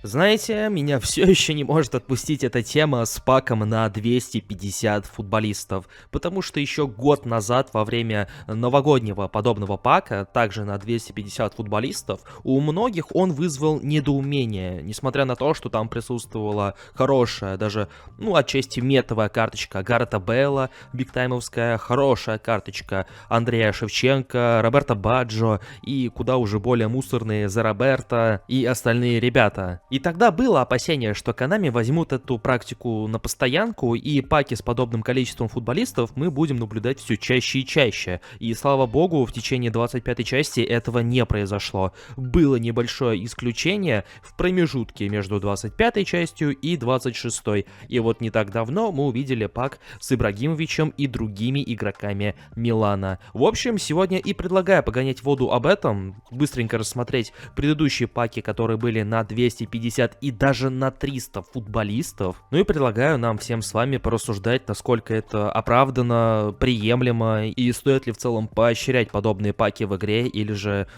Знаете, меня все еще не может отпустить эта тема с паком на 250 футболистов, потому что еще год назад во время новогоднего подобного пака, также на 250 футболистов, у многих он вызвал недоумение, несмотря на то, что там присутствовала хорошая, даже, отчасти метовая карточка Гарета Бейла, бигтаймовская, хорошая карточка Андрея Шевченко, Роберто Баджо и куда уже более мусорные Зе Роберто и остальные ребята. И тогда было опасение, что Konami возьмут эту практику на постоянку, и паки с подобным количеством футболистов мы будем наблюдать все чаще и чаще. И слава богу, в течение 25-й части этого не произошло. Было небольшое исключение в промежутке между 25-й частью и 26-й. И вот не так давно мы увидели пак с Ибрагимовичем и другими игроками Милана. В общем, сегодня и предлагаю погонять воду об этом, быстренько рассмотреть предыдущие паки, которые были на 250 и даже на 300 футболистов. Ну и предлагаю нам всем с вами порассуждать, насколько это оправдано, приемлемо и стоит ли в целом поощрять подобные паки в игре или же,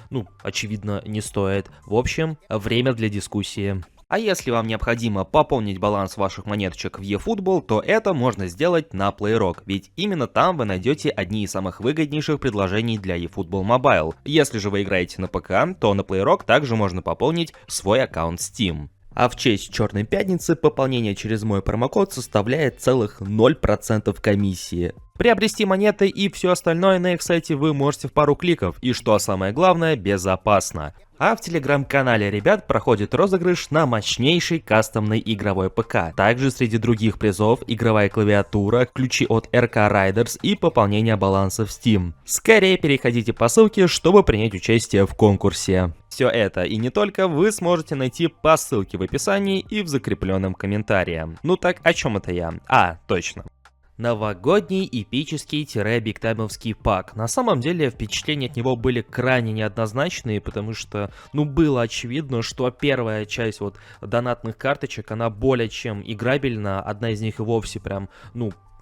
очевидно, не стоит. В общем, время для дискуссии. А если вам необходимо пополнить баланс ваших монеточек в eFootball, то это можно сделать на PlayRock, ведь именно там вы найдете одни из самых выгоднейших предложений для eFootball Mobile. Если же вы играете на ПК, то на PlayRock также можно пополнить свой аккаунт Steam. А в честь Черной Пятницы пополнение через мой промокод составляет целых 0% комиссии. Приобрести монеты и все остальное на их сайте вы можете в пару кликов, и что самое главное, безопасно. А в телеграм-канале ребят проходит розыгрыш на мощнейший кастомный игровой ПК. Также среди других призов игровая клавиатура, ключи от РК Riders и пополнение баланса в Steam. Скорее переходите по ссылке, чтобы принять участие в конкурсе. Все это и не только вы сможете найти по ссылке в описании и в закрепленном комментарии. Ну так, о чем это я? Точно. Новогодний эпический-бигтаймовский пак. На самом деле впечатления от него были крайне неоднозначные, потому что, было очевидно, что первая часть донатных карточек, она более чем играбельна, одна из них и вовсе прям,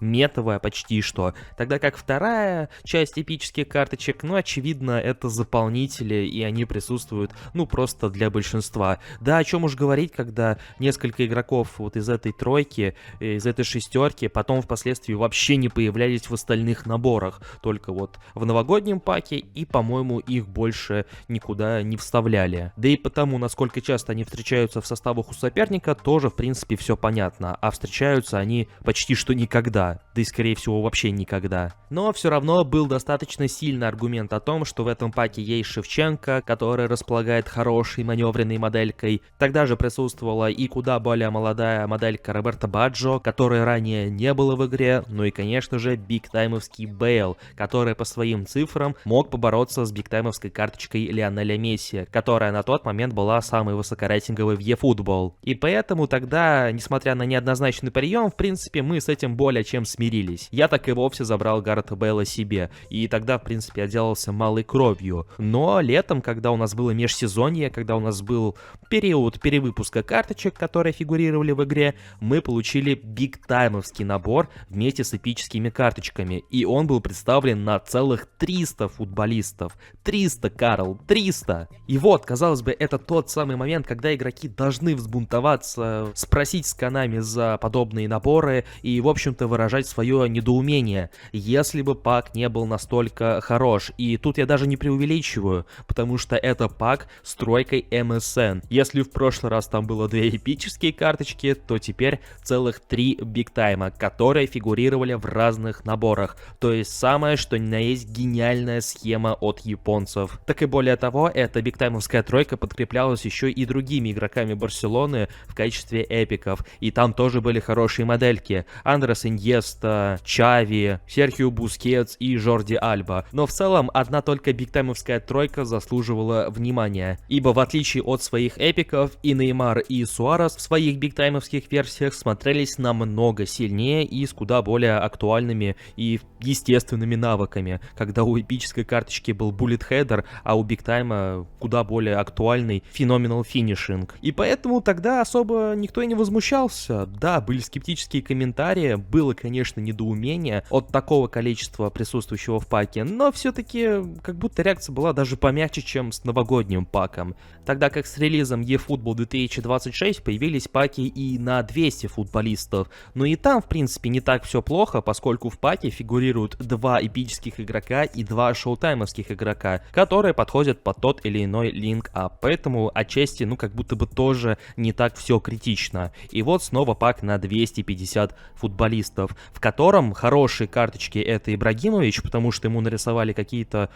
метовая почти что. Тогда как вторая часть эпических карточек, очевидно, это заполнители, и они присутствуют, просто для большинства. Да, о чем уж говорить, когда несколько игроков из этой тройки, из этой шестерки, потом впоследствии вообще не появлялись в остальных наборах. Только в новогоднем паке, и, по-моему, их больше никуда не вставляли. Да и потому, насколько часто они встречаются в составах у соперника, тоже, в принципе, все понятно. А встречаются они почти что никогда. Да и, скорее всего, вообще никогда. Но все равно был достаточно сильный аргумент о том, что в этом паке есть Шевченко, который располагает хорошей маневренной моделькой. Тогда же присутствовала и куда более молодая моделька Роберто Баджо, которой ранее не было в игре. Ну и, конечно же, бигтаймовский Бейл, который по своим цифрам мог побороться с бигтаймовской карточкой Лионеля Месси, которая на тот момент была самой высокорейтинговой в eFootball. И поэтому тогда, несмотря на неоднозначный прием, в принципе, мы с этим более чем смирились. Я так и вовсе забрал Гарета Бейла себе, и тогда, в принципе, отделался малой кровью. Но летом, когда у нас было межсезонье, когда у нас был период перевыпуска карточек, которые фигурировали в игре, мы получили бигтаймовский набор вместе с эпическими карточками, и он был представлен на целых 300 футболистов. 300, Карл, 300! И казалось бы, это тот самый момент, когда игроки должны взбунтоваться, спросить с Konami за подобные наборы и, в общем-то, выражать свое недоумение, если бы пак не был настолько хорош. И тут я даже не преувеличиваю, потому что это пак с тройкой MSN. Если в прошлый раз там было 2 эпические карточки, то теперь целых 3 бигтайма, которые фигурировали в разных наборах. То есть самое, что ни на есть гениальная схема от японцев. Так и более того, эта бигтаймовская тройка подкреплялась еще и другими игроками Барселоны в качестве эпиков. И там тоже были хорошие модельки. Андрес Иньеста, Чави, Серхио Бускетс и Жорди Альба. Но в целом одна только бигтаймовская тройка заслуживала внимания, ибо в отличие от своих эпиков, и Неймар, и Суарес в своих бигтаймовских версиях смотрелись намного сильнее и с куда более актуальными и естественными навыками, когда у эпической карточки был Bullet Header, а у бигтайма куда более актуальный Phenomenal Finishing. И поэтому тогда особо никто и не возмущался. Да, были скептические комментарии, было конечно, недоумение от такого количества присутствующего в паке, но все-таки как будто реакция была даже помягче, чем с новогодним паком. Тогда как с релизом eFootball 2026 появились паки и на 200 футболистов, но и там, в принципе, не так все плохо, поскольку в паке фигурируют 2 эпических игрока и 2 шоутаймовских игрока, которые подходят под тот или иной линк-ап, поэтому отчасти, как будто бы тоже не так все критично. И вот снова пак на 250 футболистов, в котором хорошие карточки — это Ибрагимович, потому что ему нарисовали какие-то,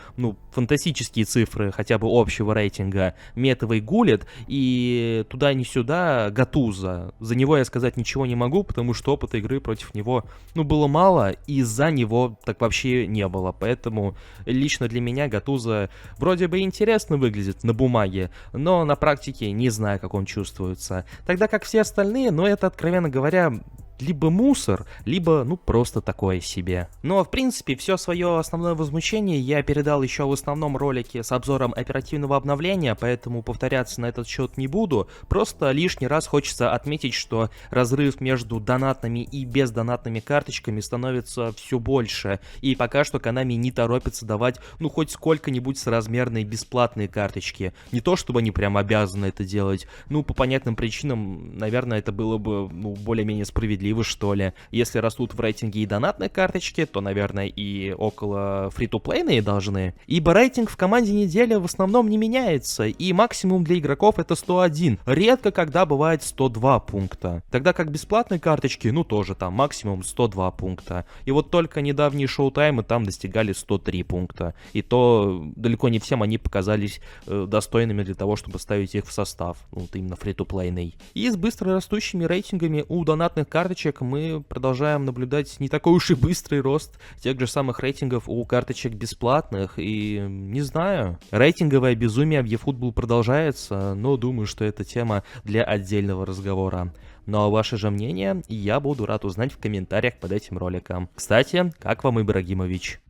фантастические цифры хотя бы общего рейтинга, Метовый Гулит, и туда ни сюда Гатуза. За него я сказать ничего не могу, потому что опыта игры против него, было мало, и за него так вообще не было, поэтому лично для меня Гатуза вроде бы интересно выглядит на бумаге, но на практике не знаю, как он чувствуется. Тогда как все остальные, это, откровенно говоря, либо мусор, либо, просто такое себе. Но, в принципе, все свое основное возмущение я передал еще в основном ролике с обзором оперативного обновления, поэтому повторяться на этот счет не буду. Просто лишний раз хочется отметить, что разрыв между донатными и бездонатными карточками становится все больше, и пока что Konami не торопится давать, хоть сколько-нибудь соразмерные бесплатные карточки. Не то, чтобы они прям обязаны это делать, по понятным причинам, наверное, это было бы, более-менее справедливо, что ли. Если растут в рейтинге и донатные карточки, то, наверное, и около фри-то-плейные должны. Ибо рейтинг в команде недели в основном не меняется, и максимум для игроков это 101. Редко когда бывает 102 пункта. Тогда как бесплатные карточки, тоже там максимум 102 пункта. И вот только недавние шоу-таймы там достигали 103 пункта. И то далеко не всем они показались достойными для того, чтобы ставить их в состав. Именно фри-то-плейный. И с быстро растущими рейтингами у донатных карточек мы продолжаем наблюдать не такой уж и быстрый рост тех же самых рейтингов у карточек бесплатных, и не знаю, рейтинговое безумие в eFootball продолжается, но думаю, что это тема для отдельного разговора. Ну а ваше же мнение я буду рад узнать в комментариях под этим роликом. Кстати, как вам Ибрагимович?